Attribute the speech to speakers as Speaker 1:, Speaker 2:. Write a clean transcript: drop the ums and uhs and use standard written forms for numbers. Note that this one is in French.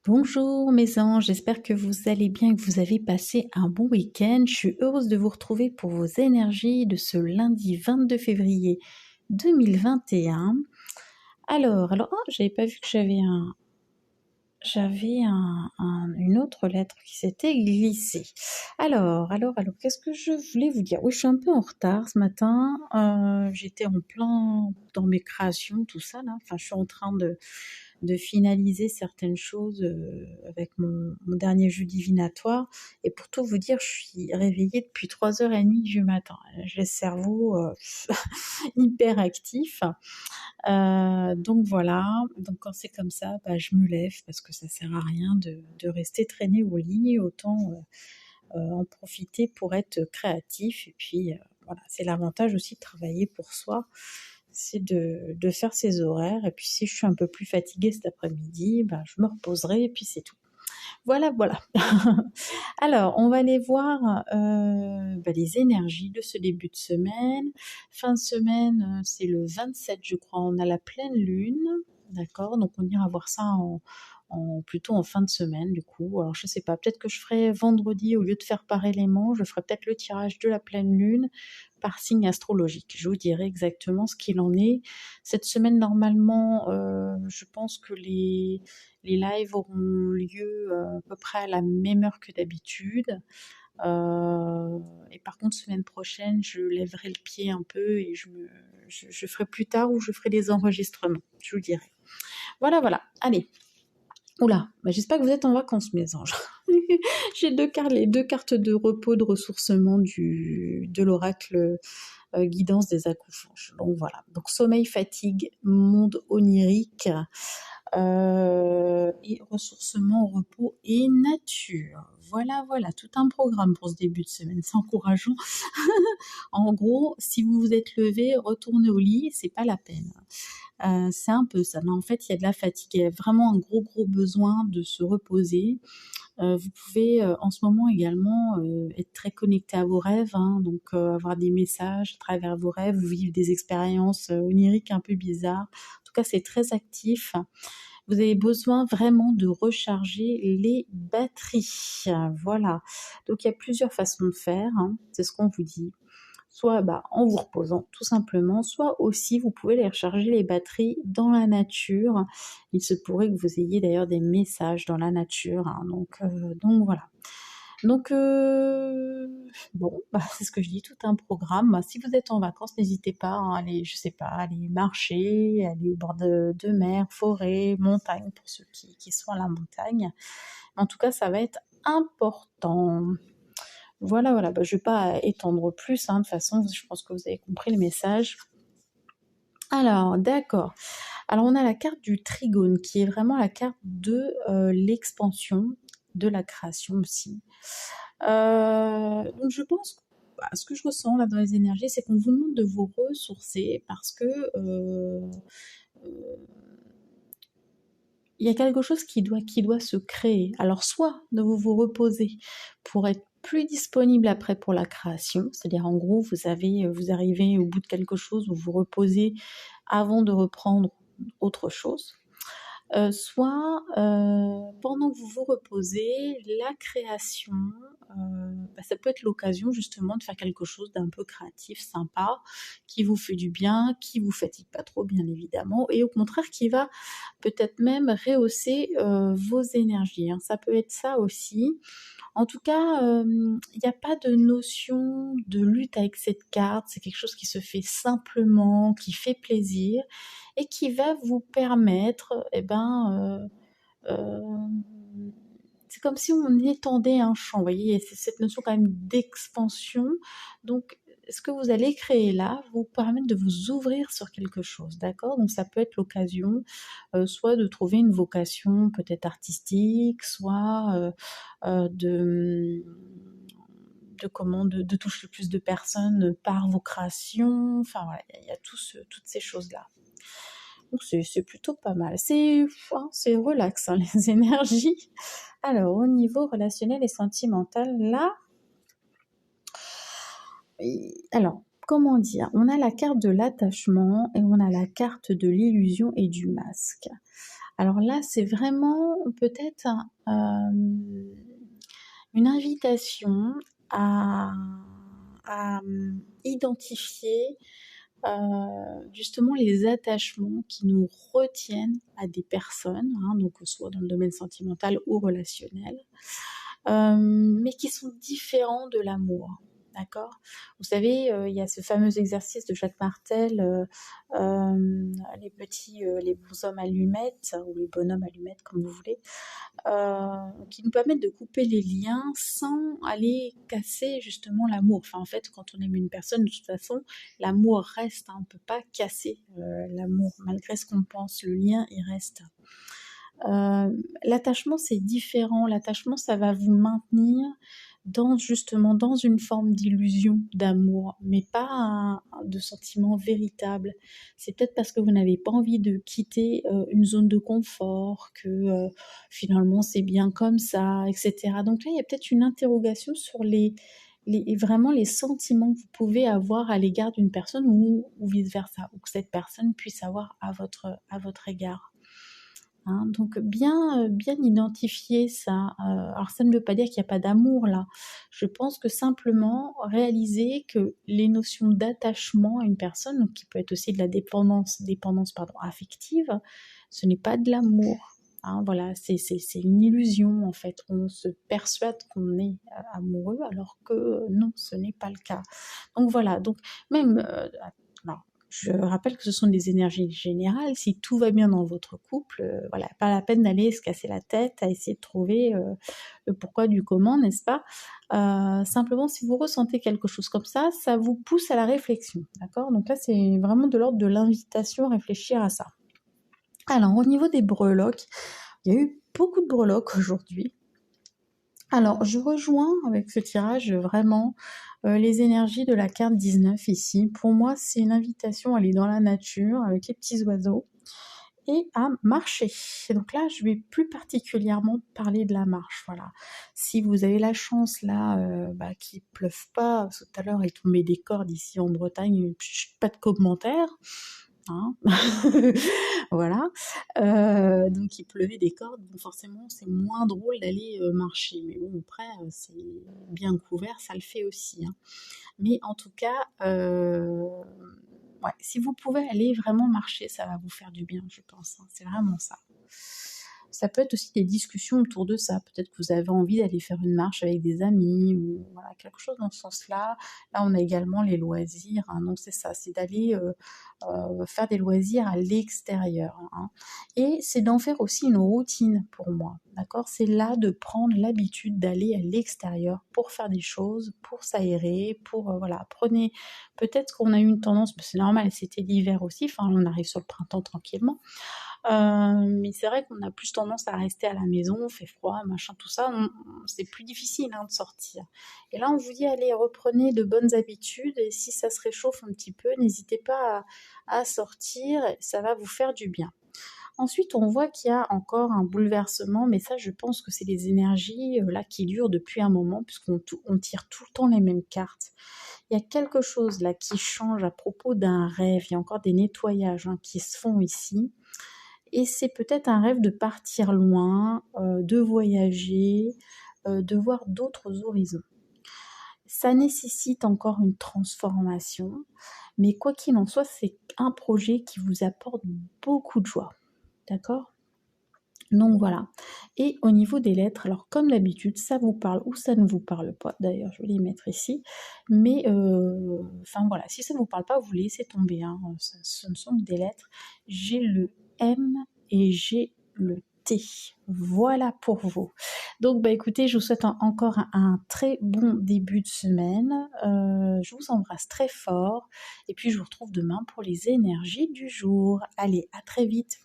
Speaker 1: Bonjour mes anges, j'espère que vous allez bien et que vous avez passé un bon week-end. Je suis heureuse de vous retrouver pour vos énergies de ce lundi 22 février 2021. J'avais pas vu que une autre lettre qui s'était glissée. Qu'est-ce que je voulais vous dire? Oui, je suis un peu en retard ce matin. J'étais en plein dans mes créations, tout ça là. Enfin, je suis en train de finaliser certaines choses avec mon dernier jeu divinatoire. Et pour tout vous dire, je suis réveillée depuis 3h30 du matin. J'ai le cerveau hyper actif. Donc voilà, donc quand c'est comme ça, bah, je me lève parce que ça sert à rien de rester traîné au lit, autant en profiter pour être créatif. Et puis voilà, c'est l'avantage aussi de travailler pour soi, c'est de faire ses horaires. Et puis si je suis un peu plus fatiguée cet après-midi, bah, je me reposerai et puis c'est tout. Voilà, voilà. Alors, on va aller voir les énergies de ce début de semaine. Fin de semaine, c'est le 27, je crois, on a la pleine lune, d'accord? Donc on ira voir ça plutôt en fin de semaine, du coup. Alors je sais pas, peut-être que je ferai vendredi, au lieu de faire par élément, je ferai peut-être le tirage de la pleine lune par signe astrologique. Je vous dirai exactement ce qu'il en est. Cette semaine, normalement, je pense que les lives auront lieu à peu près à la même heure que d'habitude. Et par contre, semaine prochaine, je lèverai le pied un peu et je ferai plus tard ou je ferai des enregistrements. Je vous dirai. Voilà, voilà. Allez. Oula, bah j'espère que vous êtes en vacances, mes anges. J'ai les deux cartes de repos, de ressourcement de l'oracle guidance des accouchants. Donc voilà. Donc sommeil, fatigue, monde onirique, et ressourcement, repos et nature. Voilà, voilà, tout un programme pour ce début de semaine. C'est encourageant. En gros, si vous vous êtes levé, retournez au lit, c'est pas la peine. C'est un peu ça. Mais en fait, il y a de la fatigue. Il y a vraiment un gros, gros besoin de se reposer. Vous pouvez en ce moment également être très connecté à vos rêves, hein, donc avoir des messages à travers vos rêves, vous vivre des expériences oniriques un peu bizarres. En tout cas, c'est très actif. Vous avez besoin vraiment de recharger les batteries. Voilà. Donc il y a plusieurs façons de faire, hein, c'est ce qu'on vous dit. Soit en vous reposant tout simplement, soit aussi vous pouvez les recharger les batteries dans la nature. Il se pourrait que vous ayez d'ailleurs des messages dans la nature, hein, donc voilà. Donc c'est ce que je dis, tout un programme. Si vous êtes en vacances, n'hésitez pas à aller, je sais pas, aller marcher, aller au bord de mer, forêt, montagne, pour ceux qui sont à la montagne. En tout cas, ça va être important. Voilà, voilà, je vais pas étendre plus, hein, de toute façon, je pense que vous avez compris le message. Alors, d'accord. Alors, on a la carte du trigone, qui est vraiment la carte de l'expansion, de la création aussi. Donc, je pense, ce que je ressens là dans les énergies, c'est qu'on vous demande de vous ressourcer parce que il y a quelque chose qui doit se créer. Alors, soit de vous reposer pour être plus disponible après pour la création, c'est-à-dire en gros, vous arrivez au bout de quelque chose, vous vous reposez avant de reprendre autre chose. Soit pendant que vous vous reposez, la création, ça peut être l'occasion justement de faire quelque chose d'un peu créatif, sympa, qui vous fait du bien, qui vous fatigue pas trop bien évidemment, et au contraire qui va peut-être même rehausser vos énergies, hein. Ça peut être ça aussi. En tout cas, il n'y a pas de notion de lutte avec cette carte, c'est quelque chose qui se fait simplement, qui fait plaisir et qui va vous permettre, c'est comme si on étendait un champ, vous voyez, c'est cette notion quand même d'expansion. Donc, ce que vous allez créer là vous permettre de vous ouvrir sur quelque chose, d'accord? Donc ça peut être l'occasion, soit de trouver une vocation peut-être artistique, soit de toucher le plus de personnes par vos créations. Enfin voilà, il y a toutes ces choses-là. Donc c'est plutôt pas mal. C'est relax, hein, les énergies. Alors, au niveau relationnel et sentimental, là, alors, comment dire? On a la carte de l'attachement et on a la carte de l'illusion et du masque. Alors là, c'est vraiment peut-être une invitation à, à identifier justement les attachements qui nous retiennent à des personnes, hein, donc soit dans le domaine sentimental ou relationnel, mais qui sont différents de l'amour. D'accord. Vous savez, il y a ce fameux exercice de Jacques Martel, les bonshommes allumettes ou les bonhommes allumettes, comme vous voulez, qui nous permettent de couper les liens sans aller casser justement l'amour. Enfin, en fait, quand on aime une personne, de toute façon, l'amour reste. Hein, on ne peut pas casser l'amour, malgré ce qu'on pense. Le lien, il reste. L'attachement, c'est différent. L'attachement, ça va vous maintenir justement dans une forme d'illusion d'amour, mais pas de sentiment véritable. C'est peut-être parce que vous n'avez pas envie de quitter une zone de confort, que finalement c'est bien comme ça, etc. Donc là, il y a peut-être une interrogation sur vraiment les sentiments que vous pouvez avoir à l'égard d'une personne ou vice-versa, ou que cette personne puisse avoir à votre égard. Hein, donc bien identifier ça. Alors ça ne veut pas dire qu'il n'y a pas d'amour là. Je pense que simplement réaliser que les notions d'attachement à une personne, donc qui peut être aussi de la dépendance affective, ce n'est pas de l'amour. Hein, voilà, c'est une illusion en fait. On se persuade qu'on est amoureux alors que non, ce n'est pas le cas. Donc voilà, donc même alors, je rappelle que ce sont des énergies générales. Si tout va bien dans votre couple, voilà, pas la peine d'aller se casser la tête à essayer de trouver le pourquoi du comment, n'est-ce pas? Simplement, si vous ressentez quelque chose comme ça vous pousse à la réflexion, d'accord? Donc là, c'est vraiment de l'ordre de l'invitation à réfléchir à ça. Alors, au niveau des breloques, il y a eu beaucoup de breloques aujourd'hui. Alors, je rejoins avec ce tirage vraiment les énergies de la carte 19 ici. Pour moi, c'est une invitation à aller dans la nature avec les petits oiseaux et à marcher. Et donc là, je vais plus particulièrement parler de la marche. Voilà. Si vous avez la chance là, qu'il pleuve pas, parce que tout à l'heure il tombait des cordes ici en Bretagne, pas de commentaires. Hein. Voilà. Donc il pleuvait des cordes, donc forcément c'est moins drôle d'aller marcher. Mais bon, après, c'est bien couvert, ça le fait aussi. Hein. Mais en tout cas, ouais, si vous pouvez aller vraiment marcher, ça va vous faire du bien, je pense. Hein. C'est vraiment ça. Ça peut être aussi des discussions autour de ça. Peut-être que vous avez envie d'aller faire une marche avec des amis ou voilà, quelque chose dans ce sens-là. Là, on a également les loisirs. Hein. Donc c'est ça, c'est d'aller faire des loisirs à l'extérieur. Hein. Et c'est d'en faire aussi une routine pour moi. D'accord? C'est là de prendre l'habitude d'aller à l'extérieur pour faire des choses, pour s'aérer, pour voilà. Prenez, peut-être qu'on a eu une tendance, mais c'est normal, c'était l'hiver aussi. Enfin, on arrive sur le printemps tranquillement. Mais c'est vrai qu'on a plus tendance à rester à la maison, il fait froid, machin, tout ça, c'est plus difficile hein, de sortir. Et là, on vous dit, allez, reprenez de bonnes habitudes, et si ça se réchauffe un petit peu, n'hésitez pas à sortir, ça va vous faire du bien. Ensuite, on voit qu'il y a encore un bouleversement, mais ça, je pense que c'est les énergies là qui durent depuis un moment, puisqu'on tire tout le temps les mêmes cartes. Il y a quelque chose là qui change à propos d'un rêve, il y a encore des nettoyages hein, qui se font ici. Et c'est peut-être un rêve de partir loin, de voyager, de voir d'autres horizons. Ça nécessite encore une transformation, mais quoi qu'il en soit, c'est un projet qui vous apporte beaucoup de joie. D'accord ? Donc voilà. Et au niveau des lettres, alors comme d'habitude, ça vous parle ou ça ne vous parle pas. D'ailleurs, je vais les mettre ici. Mais enfin voilà, si ça ne vous parle pas, vous laissez tomber. Hein. Ce ne sont que des lettres. J'ai le M et j'ai le T. Voilà pour vous. Donc bah écoutez, je vous souhaite encore un très bon début de semaine. Je vous embrasse très fort. Et puis je vous retrouve demain pour les énergies du jour. Allez, à très vite.